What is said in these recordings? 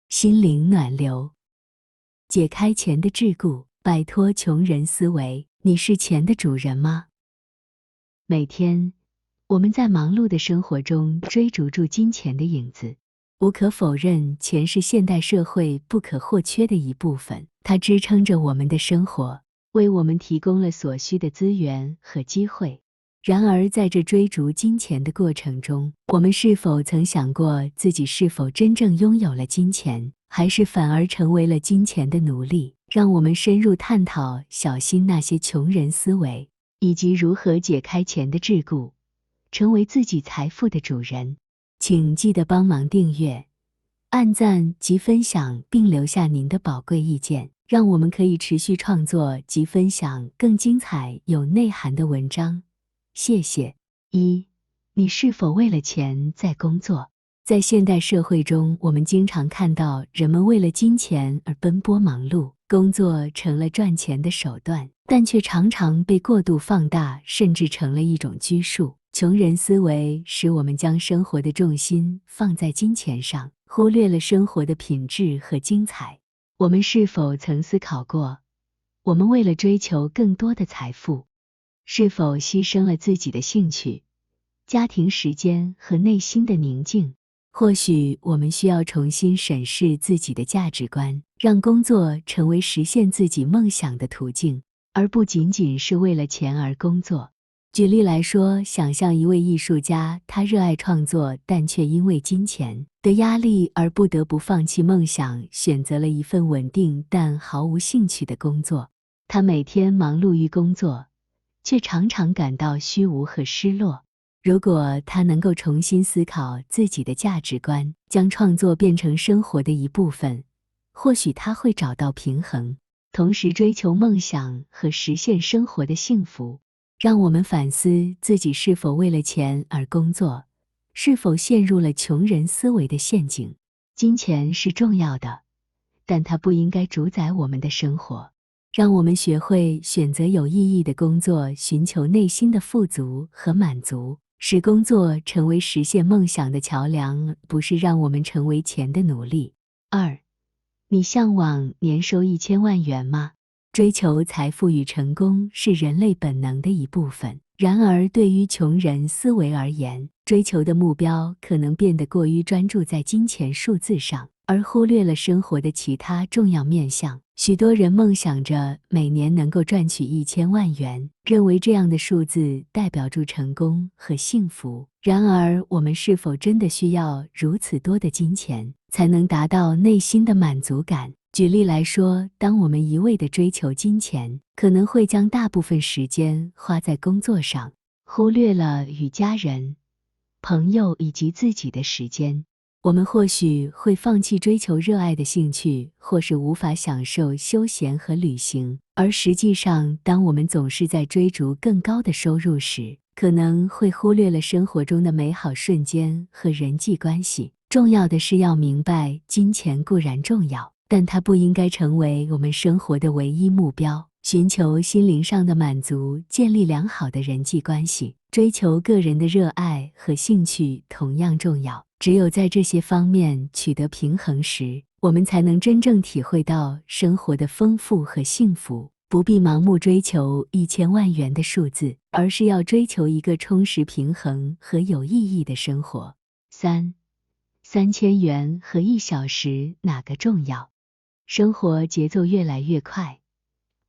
心灵暖流，解开钱的桎梏，摆脱穷人思维。你是钱的主人吗？每天，我们在忙碌的生活中追逐住金钱的影子。无可否认，钱是现代社会不可或缺的一部分，它支撑着我们的生活，为我们提供了所需的资源和机会。然而，在这追逐金钱的过程中，我们是否曾想过自己是否真正拥有了金钱，还是反而成为了金钱的奴隶？让我们深入探讨小心那些穷人思维，以及如何解开钱的桎梏，成为自己财富的主人。请记得帮忙订阅、按赞及分享，并留下您的宝贵意见，让我们可以持续创作及分享更精彩有内涵的文章。谢谢。你是否为了钱在工作？在现代社会中，我们经常看到人们为了金钱而奔波忙碌，工作成了赚钱的手段，但却常常被过度放大，甚至成了一种拘束。穷人思维使我们将生活的重心放在金钱上，忽略了生活的品质和精彩。我们是否曾思考过，我们为了追求更多的财富，是否牺牲了自己的兴趣、家庭时间和内心的宁静？或许我们需要重新审视自己的价值观，让工作成为实现自己梦想的途径，而不仅仅是为了钱而工作。举例来说，想象一位艺术家，他热爱创作，但却因为金钱的压力而不得不放弃梦想，选择了一份稳定但毫无兴趣的工作。他每天忙碌于工作，却常常感到虚无和失落。如果他能够重新思考自己的价值观，将创作变成生活的一部分，或许他会找到平衡，同时追求梦想和实现生活的幸福。让我们反思自己是否为了钱而工作，是否陷入了穷人思维的陷阱。金钱是重要的，但它不应该主宰我们的生活。让我们学会选择有意义的工作，寻求内心的富足和满足，使工作成为实现梦想的桥梁，不是让我们成为钱的奴隶。你向往年收1000万元吗？追求财富与成功是人类本能的一部分，然而对于穷人思维而言，追求的目标可能变得过于专注在金钱数字上，而忽略了生活的其他重要面向。许多人梦想着每年能够赚取1000万元，认为这样的数字代表住成功和幸福。然而，我们是否真的需要如此多的金钱，才能达到内心的满足感？举例来说，当我们一味地追求金钱，可能会将大部分时间花在工作上，忽略了与家人、朋友以及自己的时间。我们或许会放弃追求热爱的兴趣，或是无法享受休闲和旅行。而实际上，当我们总是在追逐更高的收入时，可能会忽略了生活中的美好瞬间和人际关系。重要的是要明白，金钱固然重要，但它不应该成为我们生活的唯一目标。寻求心灵上的满足，建立良好的人际关系，追求个人的热爱和兴趣同样重要。只有在这些方面取得平衡时，我们才能真正体会到生活的丰富和幸福。不必盲目追求1000万元的数字，而是要追求一个充实、平衡和有意义的生活。3000元和1小时哪个重要？生活节奏越来越快，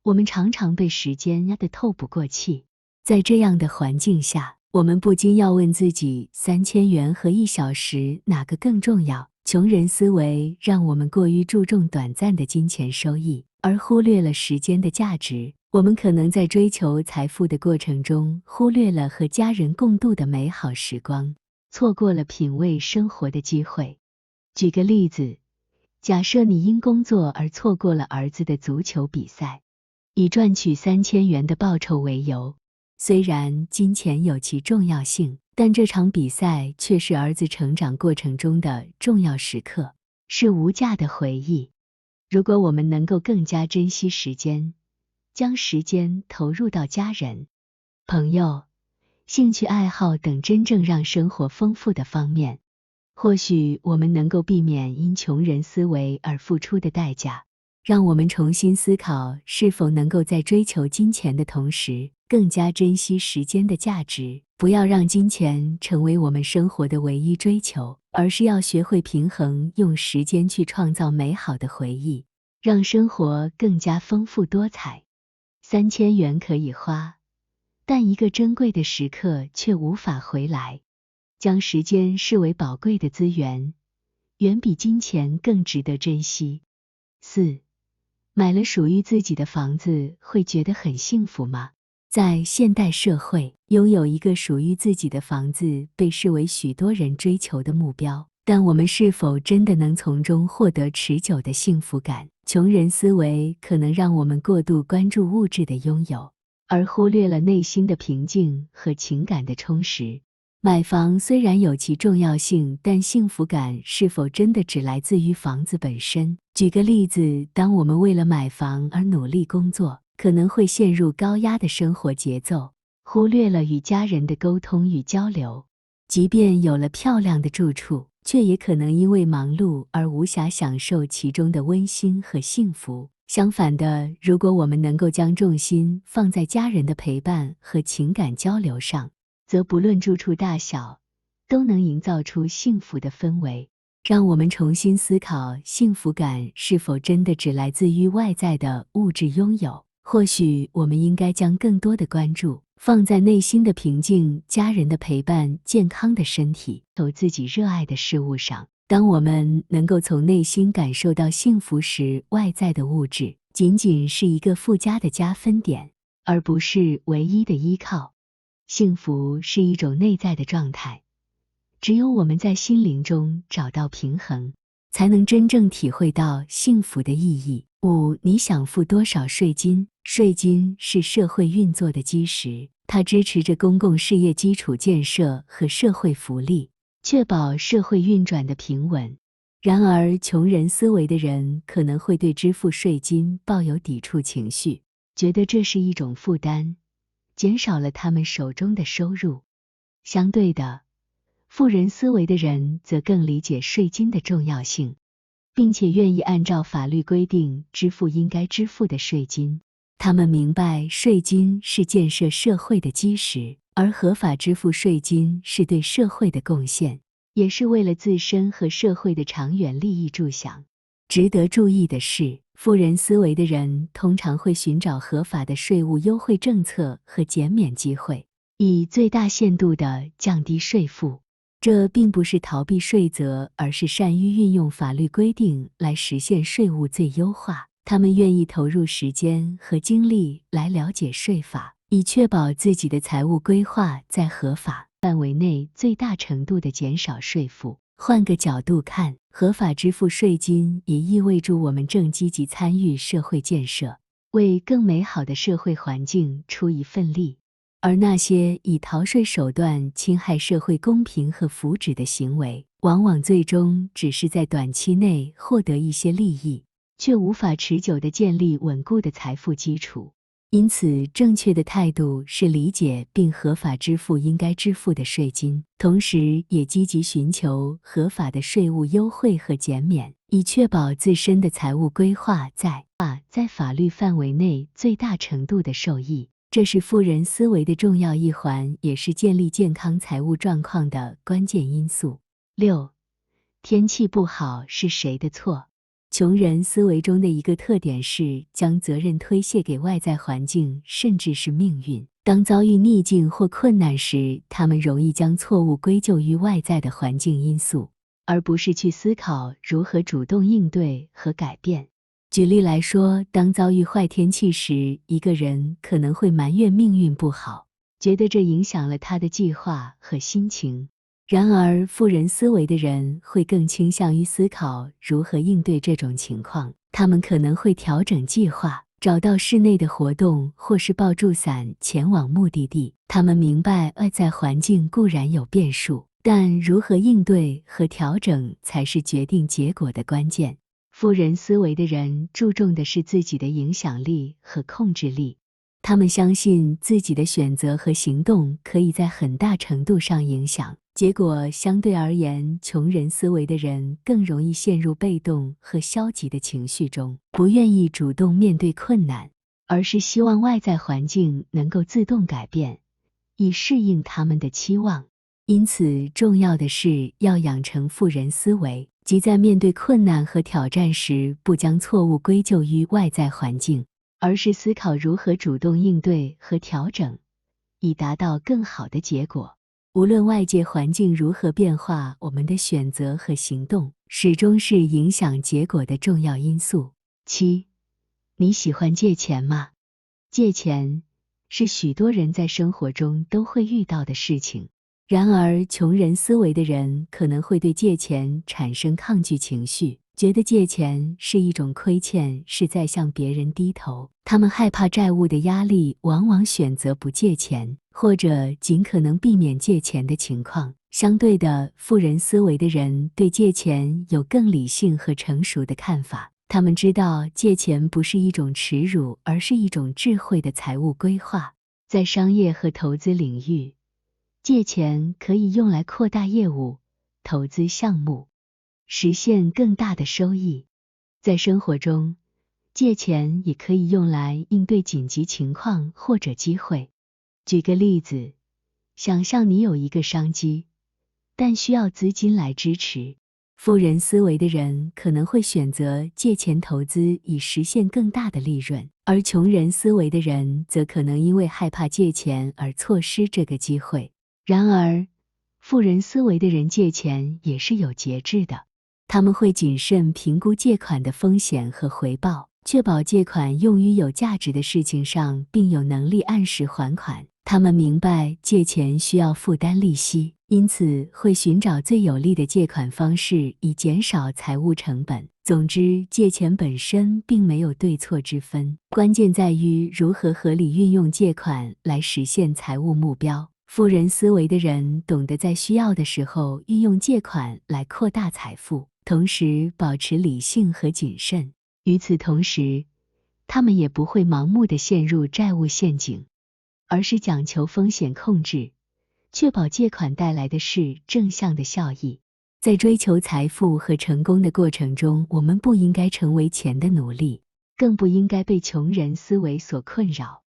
我们常常被时间压得透不过气。在这样的环境下，我们不禁要问自己，3000元和1小时哪个更重要？穷人思维让我们过于注重短暂的金钱收益，而忽略了时间的价值。我们可能在追求财富的过程中，忽略了和家人共度的美好时光，错过了品味生活的机会。举个例子，假设你因工作而错过了儿子的足球比赛，以赚取3000元的报酬为由。虽然金钱有其重要性，但这场比赛却是儿子成长过程中的重要时刻，是无价的回忆。如果我们能够更加珍惜时间，将时间投入到家人、朋友、兴趣爱好等真正让生活丰富的方面，或许我们能够避免因穷人思维而付出的代价，让我们重新思考是否能够在追求金钱的同时，更加珍惜时间的价值。不要让金钱成为我们生活的唯一追求，而是要学会平衡，用时间去创造美好的回忆，让生活更加丰富多彩。3000元可以花，但一个珍贵的时刻却无法回来。将时间视为宝贵的资源，远比金钱更值得珍惜。4. 买了属于自己的房子，会觉得很幸福吗？在现代社会，拥有一个属于自己的房子被视为许多人追求的目标，但我们是否真的能从中获得持久的幸福感？穷人思维可能让我们过度关注物质的拥有，而忽略了内心的平静和情感的充实。买房虽然有其重要性，但幸福感是否真的只来自于房子本身？举个例子，当我们为了买房而努力工作，可能会陷入高压的生活节奏，忽略了与家人的沟通与交流。即便有了漂亮的住处，却也可能因为忙碌而无暇享受其中的温馨和幸福。相反的，如果我们能够将重心放在家人的陪伴和情感交流上，则不论住处大小，都能营造出幸福的氛围。让我们重新思考，幸福感是否真的只来自于外在的物质拥有？或许我们应该将更多的关注放在内心的平静、家人的陪伴、健康的身体和自己热爱的事物上。当我们能够从内心感受到幸福时，外在的物质仅仅是一个附加的加分点，而不是唯一的依靠。幸福是一种内在的状态，只有我们在心灵中找到平衡，才能真正体会到幸福的意义。5. 你想付多少税金？税金是社会运作的基石，它支持着公共事业基础建设和社会福利，确保社会运转的平稳。然而，穷人思维的人可能会对支付税金抱有抵触情绪，觉得这是一种负担，减少了他们手中的收入。相对的，富人思维的人则更理解税金的重要性，并且愿意按照法律规定支付应该支付的税金。他们明白税金是建设社会的基石，而合法支付税金是对社会的贡献，也是为了自身和社会的长远利益着想。值得注意的是，富人思维的人通常会寻找合法的税务优惠政策和减免机会，以最大限度地降低税负。这并不是逃避税责，而是善于运用法律规定来实现税务最优化。他们愿意投入时间和精力来了解税法，以确保自己的财务规划在合法范围内最大程度地减少税负。换个角度看，合法支付税金也意味着我们正积极参与社会建设，为更美好的社会环境出一份力。而那些以逃税手段侵害社会公平和福祉的行为，往往最终只是在短期内获得一些利益，却无法持久地建立稳固的财富基础。因此，正确的态度是理解并合法支付应该支付的税金，同时也积极寻求合法的税务优惠和减免，以确保自身的财务规划在法律范围内最大程度的受益。这是富人思维的重要一环，也是建立健康财务状况的关键因素。6. 天气不好是谁的错？穷人思维中的一个特点是将责任推卸给外在环境，甚至是命运。当遭遇逆境或困难时，他们容易将错误归咎于外在的环境因素，而不是去思考如何主动应对和改变。举例来说，当遭遇坏天气时，一个人可能会埋怨命运不好，觉得这影响了他的计划和心情。然而，富人思维的人会更倾向于思考如何应对这种情况。他们可能会调整计划，找到室内的活动，或是抱住伞前往目的地。他们明白外在环境固然有变数，但如何应对和调整才是决定结果的关键。富人思维的人注重的是自己的影响力和控制力，他们相信自己的选择和行动可以在很大程度上影响结果。相对而言，穷人思维的人更容易陷入被动和消极的情绪中，不愿意主动面对困难，而是希望外在环境能够自动改变，以适应他们的期望。因此，重要的是要养成富人思维，即在面对困难和挑战时，不将错误归咎于外在环境，而是思考如何主动应对和调整，以达到更好的结果。无论外界环境如何变化，我们的选择和行动始终是影响结果的重要因素。7. 你喜欢借钱吗？借钱是许多人在生活中都会遇到的事情。然而，穷人思维的人可能会对借钱产生抗拒情绪，觉得借钱是一种亏欠，是在向别人低头。他们害怕债务的压力，往往选择不借钱，或者尽可能避免借钱的情况。相对的，富人思维的人对借钱有更理性和成熟的看法。他们知道借钱不是一种耻辱，而是一种智慧的财务规划。在商业和投资领域，借钱可以用来扩大业务、投资项目，实现更大的收益。在生活中，借钱也可以用来应对紧急情况或者机会。举个例子，想象你有一个商机，但需要资金来支持。富人思维的人可能会选择借钱投资以实现更大的利润，而穷人思维的人则可能因为害怕借钱而错失这个机会。然而，富人思维的人借钱也是有节制的，他们会谨慎评估借款的风险和回报，确保借款用于有价值的事情上，并有能力按时还款。他们明白借钱需要负担利息，因此会寻找最有利的借款方式，以减少财务成本。总之，借钱本身并没有对错之分，关键在于如何合理运用借款来实现财务目标。富人思维的人懂得在需要的时候运用借款来扩大财富，同时保持理性和谨慎。与此同时，他们也不会盲目地陷入债务陷阱，而是讲求风险控制，确保借款带来的是正向的效益。在追求财富和成功的过程中，我们不应该成为钱的奴隶，更不应该被穷人思维所困扰。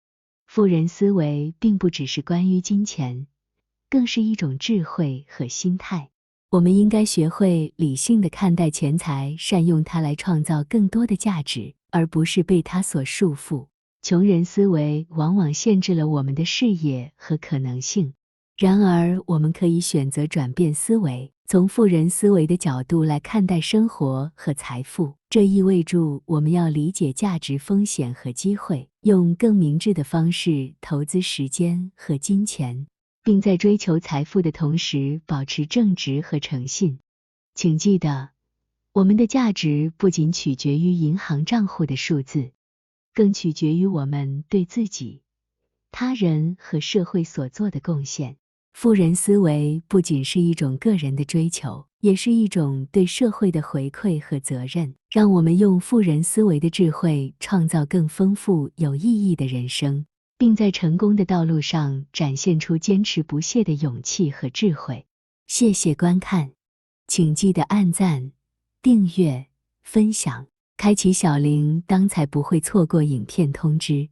富人思维并不只是关于金钱，更是一种智慧和心态。我们应该学会理性地看待钱财，善用它来创造更多的价值，而不是被它所束缚。穷人思维往往限制了我们的视野和可能性，然而我们可以选择转变思维，从富人思维的角度来看待生活和财富。这意味着我们要理解价值、风险和机会，用更明智的方式投资时间和金钱，并在追求财富的同时保持正直和诚信。请记得，我们的价值不仅取决于银行账户的数字，更取决于我们对自己、他人和社会所做的贡献。富人思维不仅是一种个人的追求，也是一种对社会的回馈和责任。让我们用富人思维的智慧，创造更丰富、有意义的人生，并在成功的道路上展现出坚持不懈的勇气和智慧。谢谢观看，请记得按赞、订阅、分享，开启小铃铛，才不会错过影片通知。